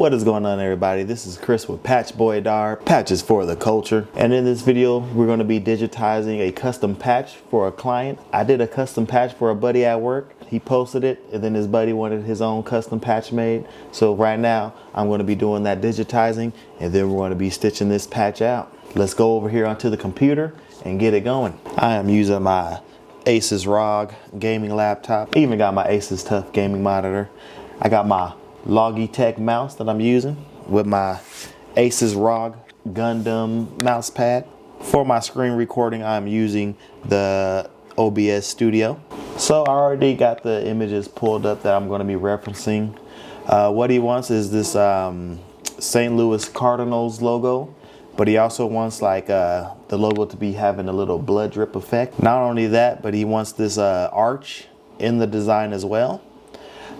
What is going on, everybody? This is Chris with Patch Boy Dar, patches for the culture. And in this video, we're going to be digitizing a custom patch for a client. I did a custom patch for a buddy at work. He posted it, and then his buddy wanted his own custom patch made. So right now, I'm going to be doing that digitizing, and then we're going to be stitching this patch out. Let's go over here onto the computer and get it going. I am using my Asus ROG gaming laptop. I even got my Asus Tough gaming monitor. I got my Logitech mouse that I'm using with my Asus ROG Gundam mouse pad. For my screen recording, I'm using the OBS Studio. So I already got the images pulled up that I'm going to be referencing. What he wants is this St. Louis Cardinals logo, but he also wants like the logo to be having a little blood drip effect. Not only that, but he wants this arch in the design as well.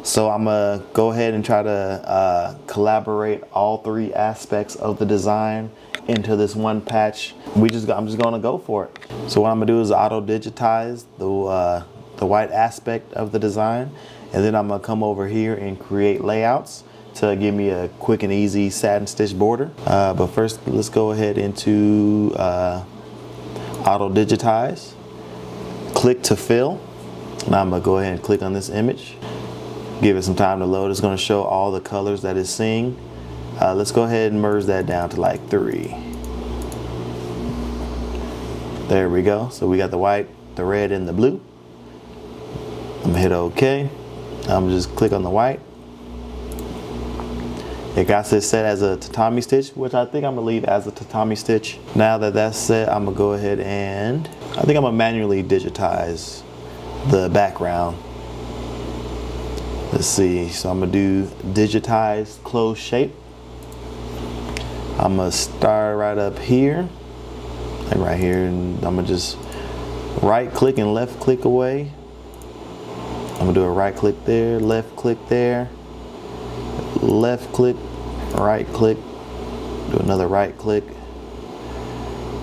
So I'm gonna go ahead and try to collaborate all three aspects of the design into this one patch. I'm just gonna go for it. So what I'm gonna do is auto digitize the white aspect of the design, and then I'm gonna come over here and create layouts to give me a quick and easy satin stitch border. But first, let's go ahead into auto digitize. Click to fill. Now I'm gonna go ahead and click on this image. Give it some time to load. It's going to show all the colors that it's seeing. Let's go ahead and merge that down to like 3. There we go. So we got the white, the red, and the blue. I'm going to hit OK. I'm going to just click on the white. It got this set as a tatami stitch, which I think I'm going to leave as a tatami stitch. Now that that's set, I'm going to go ahead and I think I'm going to manually digitize the background. Let's see, so I'm gonna do digitize closed shape. I'm gonna start right up here, like right here, and I'm gonna just right click and left click away. I'm gonna do a right click there, left click there, left click, right click, do another right click,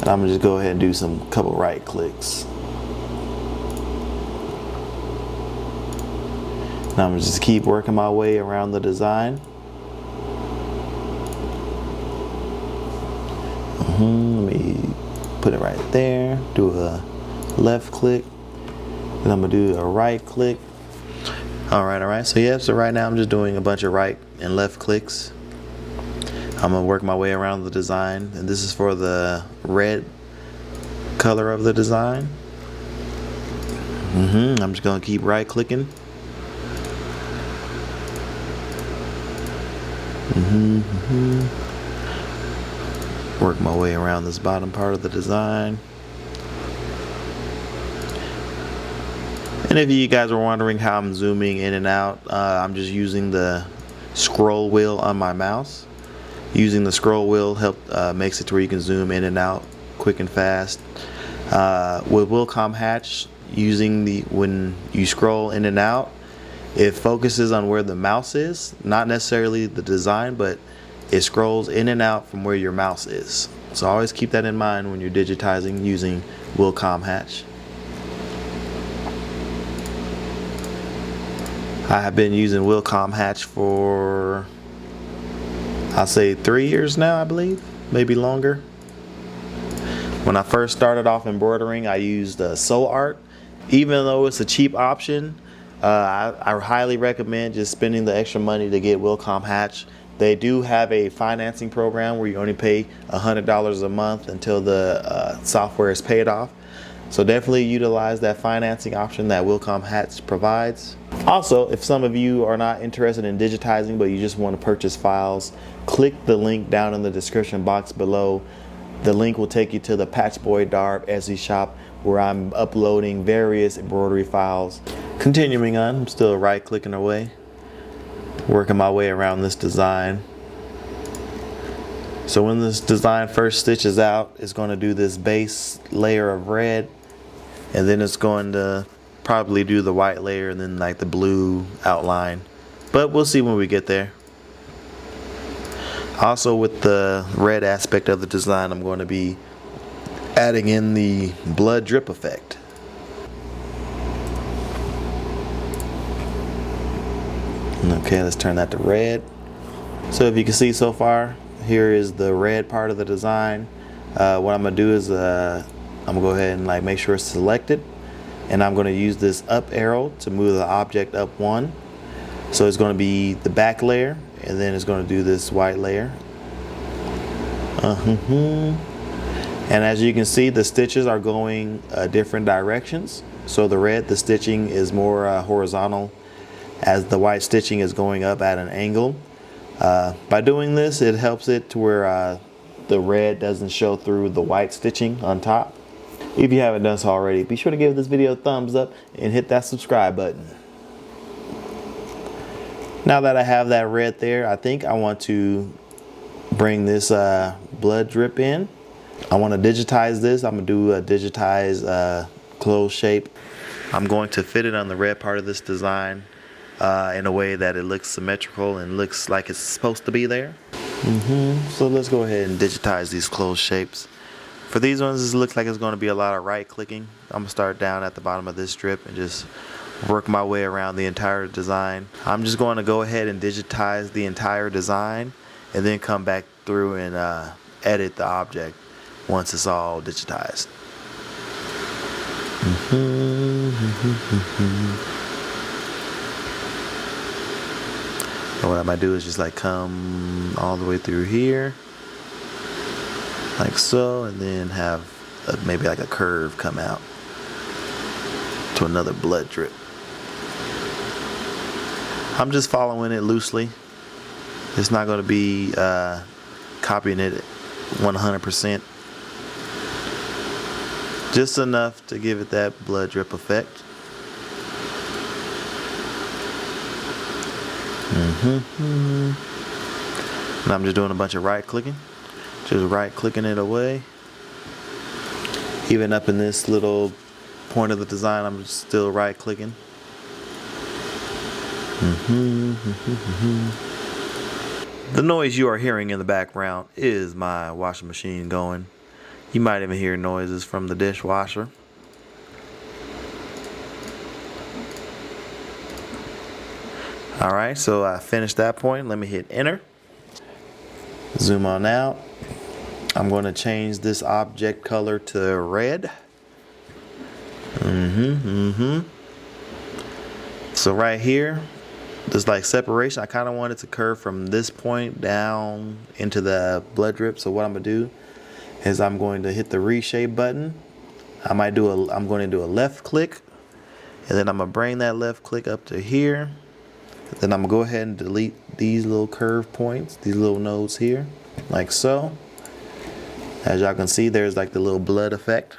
and I'm gonna just go ahead and do some couple right clicks. Now I'm gonna just keep working my way around the design. Let me put it right there. Do a left click. Then I'm gonna do a right click. All right. So yeah, so right now I'm just doing a bunch of right and left clicks. I'm gonna work my way around the design, and this is for the red color of the design. I'm just gonna keep right clicking. Work my way around this bottom part of the design. And if you guys are wondering how I'm zooming in and out, I'm just using the scroll wheel on my mouse. Using the scroll wheel makes it to where you can zoom in and out quick and fast. With Wilcom Hatch, when you scroll in and out, it focuses on where the mouse is, not necessarily the design, but it scrolls in and out from where your mouse is. So always keep that in mind when you're digitizing using Wilcom Hatch. I have been using Wilcom Hatch for, I'll say 3 years now, I believe, maybe longer. When I first started off embroidering, I used Soul Art. Even though it's a cheap option, I highly recommend just spending the extra money to get Wilcom Hatch. They do have a financing program where you only pay $100 a month until the software is paid off. So definitely utilize that financing option that Wilcom Hatch provides. Also, if some of you are not interested in digitizing but you just want to purchase files, click the link down in the description box below. The link will take you to the Patch Boy Dar Etsy shop where I'm uploading various embroidery files. Continuing on, I'm still right clicking away, working my way around this design. So when this design first stitches out, it's going to do this base layer of red, and then it's going to probably do the white layer and then like the blue outline. But we'll see when we get there. Also, with the red aspect of the design, I'm going to be adding in the blood drip effect. Okay, let's turn that to red. So if you can see so far, here is the red part of the design. What I'm gonna do is I'm gonna go ahead and like make sure it's selected, and I'm gonna use this up arrow to move the object up one. So it's gonna be the back layer, and then it's gonna do this white layer. And as you can see, the stitches are going different directions. So the red, the stitching is more horizontal, as the white stitching is going up at an angle. By doing this, it helps it to where the red doesn't show through the white stitching on top. If you haven't done so already, be sure to give this video a thumbs up and hit that subscribe button. Now that I have that red there, I think I want to bring this blood drip in. I want to digitize this. I'm going to do a digitize close shape. I'm going to fit it on the red part of this design in a way that it looks symmetrical and looks like it's supposed to be there. So let's go ahead and digitize these closed shapes. For these ones, it looks like it's going to be a lot of right clicking. I'm going to start down at the bottom of this strip and just work my way around the entire design. I'm just going to go ahead and digitize the entire design and then come back through and edit the object once it's all digitized. And what I might do is just like come all the way through here, like so, and then have maybe like a curve come out to another blood drip. I'm just following it loosely. It's not going to be copying it 100%. Just enough to give it that blood drip effect. And I'm just doing a bunch of right clicking. Just right clicking it away. Even up in this little point of the design, I'm still right clicking. The noise you are hearing in the background is my washing machine going. You might even hear noises from the dishwasher. Alright, so I finished that point. Let me hit enter. Zoom on out. I'm going to change this object color to red. So right here, there's like separation. I kind of want it to curve from this point down into the blood drip. So what I'm going to do is I'm going to hit the reshape button. I'm going to do a left click, and then I'm going to bring that left click up to here. Then I'm going to go ahead and delete these little curve points, these little nodes here, like so. As y'all can see, there's like the little blood effect.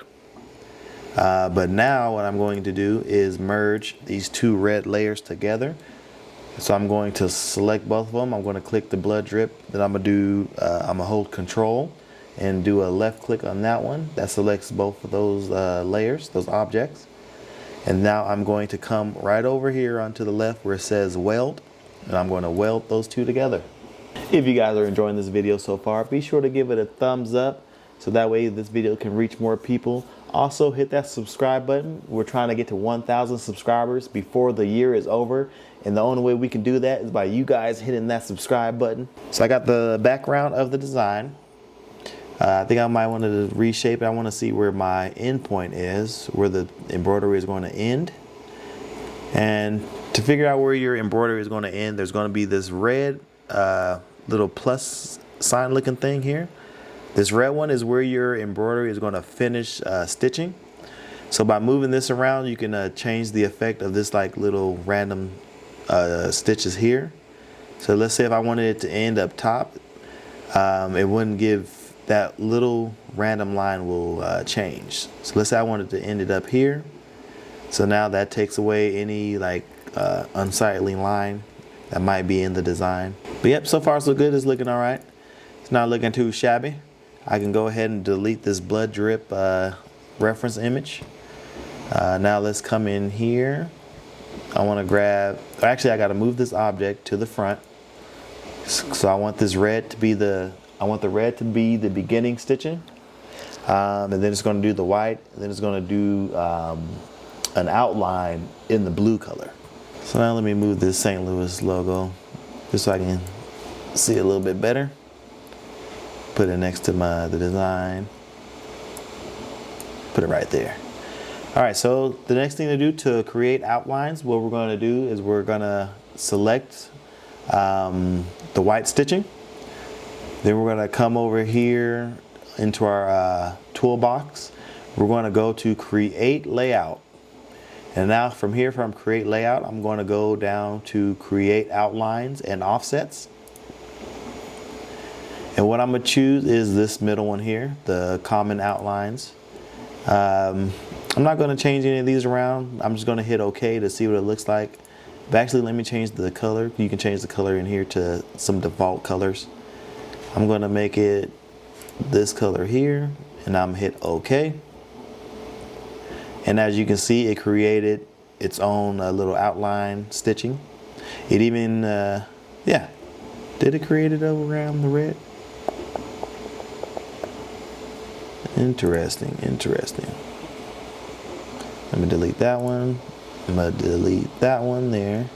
But now what I'm going to do is merge these two red layers together. So I'm going to select both of them. I'm going to click the blood drip. Then I'm going to hold Control and do a left click on that one. That selects both of those layers, those objects. And now I'm going to come right over here onto the left where it says weld, and I'm going to weld those two together. If you guys are enjoying this video so far, be sure to give it a thumbs up so that way this video can reach more people. Also hit that subscribe button. We're trying to get to 1,000 subscribers before the year is over, and the only way we can do that is by you guys hitting that subscribe button. So I got the background of the design. I think I might want to reshape it. I want to see where my end point is, where the embroidery is going to end. And to figure out where your embroidery is going to end, there's going to be this red little plus sign looking thing here. This red one is where your embroidery is going to finish stitching. So by moving this around, you can change the effect of this like little random stitches here. So let's say if I wanted it to end up top, it wouldn't give that little random line will change. So let's say I wanted to end it up here. So now that takes away any like unsightly line that might be in the design. But yep, so far so good. It's looking all right. It's not looking too shabby. I can go ahead and delete this blood drip reference image. Now let's come in here. I want to grab, actually I got to move this object to the front. So I want this red to be the beginning stitching, and then it's going to do the white, and then it's going to do an outline in the blue color. So now let me move this St. Louis logo just so I can see it a little bit better. Put it next to the design. Put it right there. All right, so the next thing to do to create outlines, what we're going to do is we're going to select the white stitching. Then we're going to come over here into our toolbox. We're going to go to create layout. And now from here, from create layout, I'm going to go down to create outlines and offsets. And what I'm going to choose is this middle one here, the common outlines. I'm not going to change any of these around. I'm just going to hit OK to see what it looks like. But actually, let me change the color. You can change the color in here to some default colors. I'm going to make it this color here, and I'm going to hit OK. And as you can see, it created its own little outline stitching. It even, yeah, did it create it around the red? Interesting, interesting. Let me delete that one. I'm gonna delete that one there.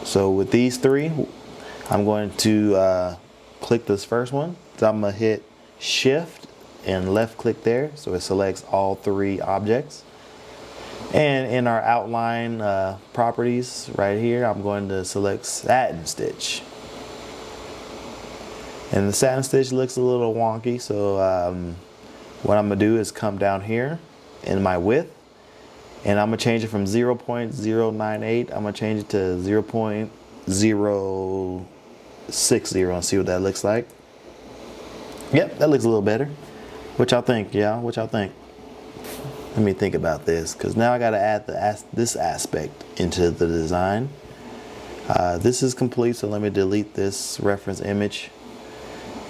So with these three, I'm going to click this first one. So I'm gonna hit Shift and left click there, so it selects all three objects. And in our outline properties right here, I'm going to select satin stitch. And the satin stitch looks a little wonky, so what I'm gonna do is come down here in my width, and I'm gonna change it from 0.098. I'm gonna change it to 0.060 and see what that looks like. Yep, that looks a little better. What y'all think, y'all? What y'all think? Let me think about this, because now I gotta add this aspect into the design. This is complete, so let me delete this reference image.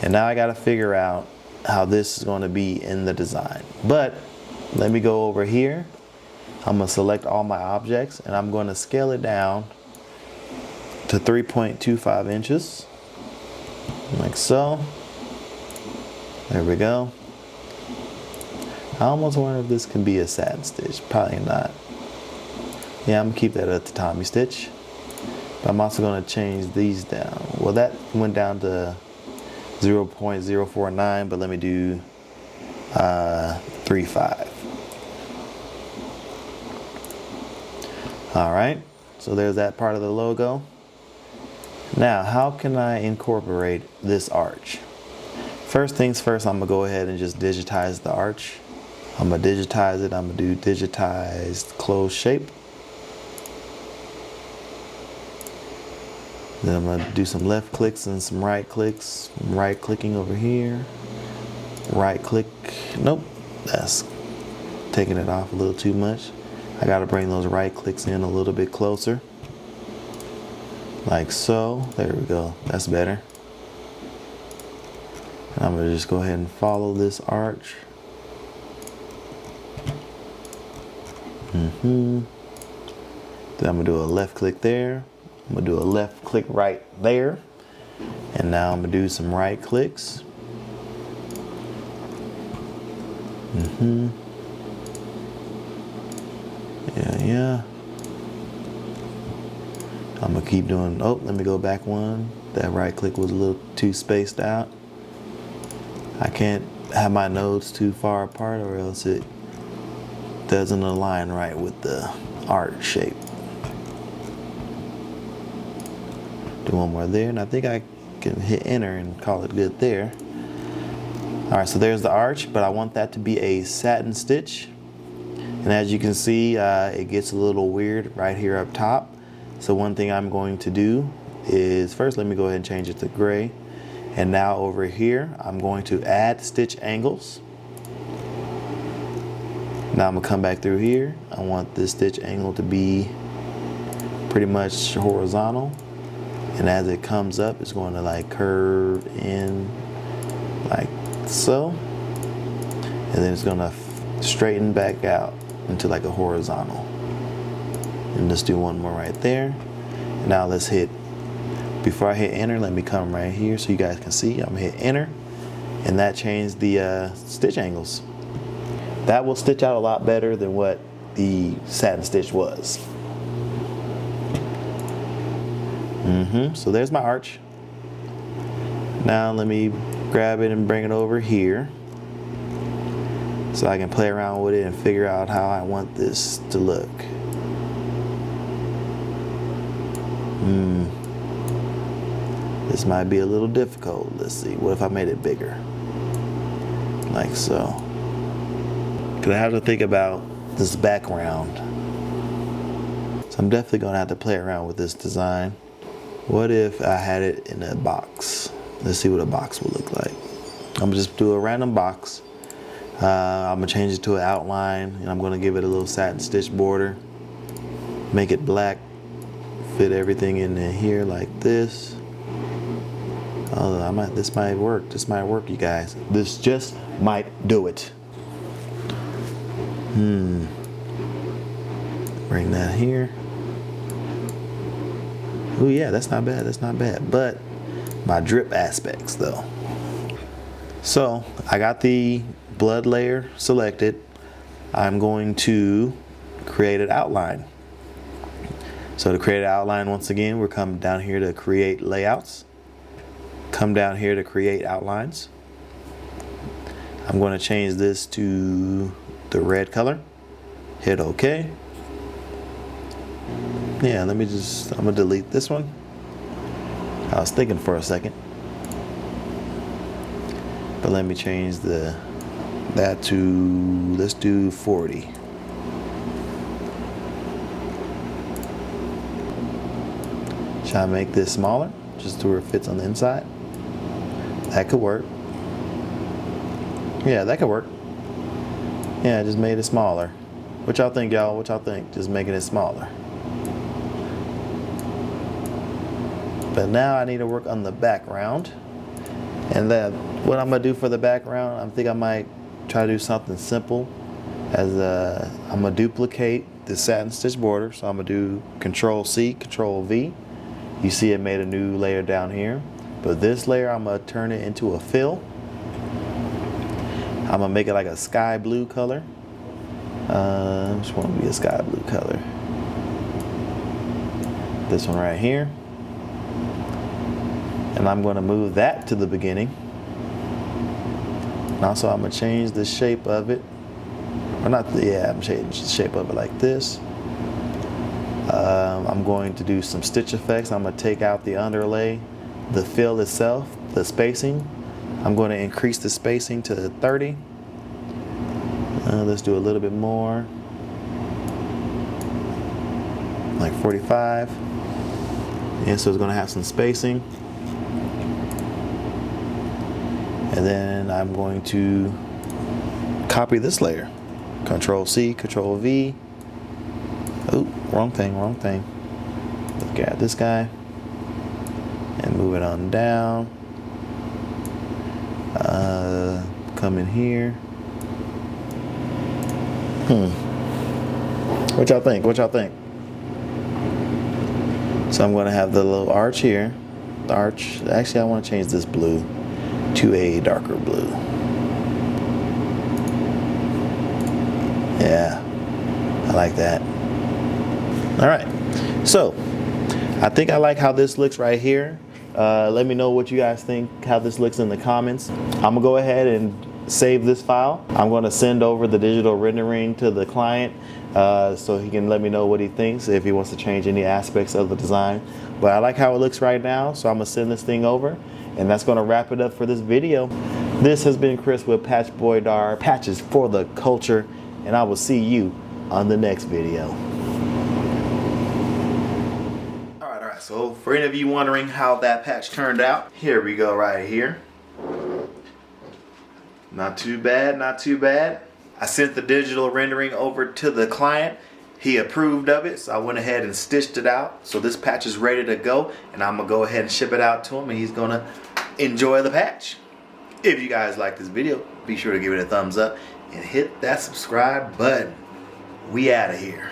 And now I gotta figure out how this is gonna be in the design. But let me go over here. I'm gonna select all my objects, and I'm gonna scale it down to 3.25 inches, like so. There we go. I almost wonder if this can be a satin stitch. Probably not. Yeah, I'm gonna keep that at the Tommy stitch. But I'm also gonna change these down. Well, that went down to 0.049, but let me do 3.5. All right, so there's that part of the logo. Now, how can I incorporate this arch? First things first, I'm gonna go ahead and just digitize the arch. I'm gonna digitize it. I'm gonna do digitized closed shape. Then I'm gonna do some left clicks and some right clicks. Right clicking over here. Right click. Nope, that's taking it off a little too much. I gotta bring those right clicks in a little bit closer. Like so. There we go. That's better. And I'm gonna just go ahead and follow this arch. Then I'm gonna do a left click there. I'm gonna do a left click right there. And now I'm gonna do some right clicks. Yeah. I'm gonna keep doing, oh, let me go back one. That right click was a little too spaced out. I can't have my nodes too far apart or else it doesn't align right with the arch shape. Do one more there, and I think I can hit enter and call it good there. All right, so there's the arch, but I want that to be a satin stitch. And as you can see, it gets a little weird right here up top. So one thing I'm going to do is, first let me go ahead and change it to gray. And now over here, I'm going to add stitch angles. Now I'm gonna come back through here. I want this stitch angle to be pretty much horizontal. And as it comes up, it's going to like curve in like so. And then it's gonna straighten back out into like a horizontal. And let's do one more right there. Now let's hit, before I hit enter, let me come right here so you guys can see. I'm gonna hit enter, and that changed the stitch angles. That will stitch out a lot better than what the satin stitch was. So there's my arch. Now let me grab it and bring it over here so I can play around with it and figure out how I want this to look. This might be a little difficult. Let's see, what if I made it bigger? Like so. Cause I have to think about this background. So I'm definitely gonna have to play around with this design. What if I had it in a box? Let's see what a box will look like. I'm gonna just do a random box. I'm gonna change it to an outline, and I'm gonna give it a little satin stitch border. Make it black. Fit everything in here like this. Oh, this might work. This might work, you guys. This just might do it. Bring that here. Oh yeah, that's not bad. That's not bad. But my drip aspects, though. So I got the blood layer selected. I'm going to create an outline. So to create an outline, once again, we're coming down here to create layouts. Come down here to create outlines. I'm going to change this to the red color. Hit OK. Yeah, I'm gonna delete this one. I was thinking for a second. But let me change that to, let's do 40. Should I make this smaller? Just to where it fits on the inside? That could work. Yeah, that could work. Yeah, I just made it smaller. What y'all think, y'all? What y'all think? Just making it smaller. But now I need to work on the background. And then what I'm gonna do for the background, I think I might try to do something simple. I'm gonna duplicate the satin stitch border. So I'm gonna do Control-C, Control-V. You see it made a new layer down here. But this layer, I'm gonna turn it into a fill. I'm gonna make it like a sky blue color. Just want to be a sky blue color. This one right here. And I'm going to move that to the beginning. And also I'm going to change the shape of it. Or not, yeah, I'm changing the shape of it like this. I'm going to do some stitch effects. I'm going to take out the underlay, the fill itself, the spacing. I'm going to increase the spacing to 30. Let's do a little bit more. Like 45. And so it's going to have some spacing. And then I'm going to copy this layer. Control-C, Control-V. Oh, wrong thing, wrong thing. Look at this guy. And move it on down. Come in here. What y'all think? What y'all think? So I'm going to have the little arch here. The arch. Actually, I want to change this blue to a darker blue. Yeah, I like that. All right, so I think I like how this looks right here. Let me know what you guys think, how this looks in the comments. I'm gonna go ahead and save this file. I'm gonna send over the digital rendering to the client so he can let me know what he thinks, if he wants to change any aspects of the design. But I like how it looks right now, so I'm gonna send this thing over. And that's going to wrap it up for this video. This has been Chris with Patchboydar, patches for the culture, and I will see you on the next video. All right. So for any of you wondering how that patch turned out, here we go right here. Not too bad, not too bad. I sent the digital rendering over to the client. He approved of it, so I went ahead and stitched it out. So this patch is ready to go, and I'm gonna go ahead and ship it out to him, and he's gonna enjoy the patch. If you guys like this video, be sure to give it a thumbs up and hit that subscribe button. We out of here.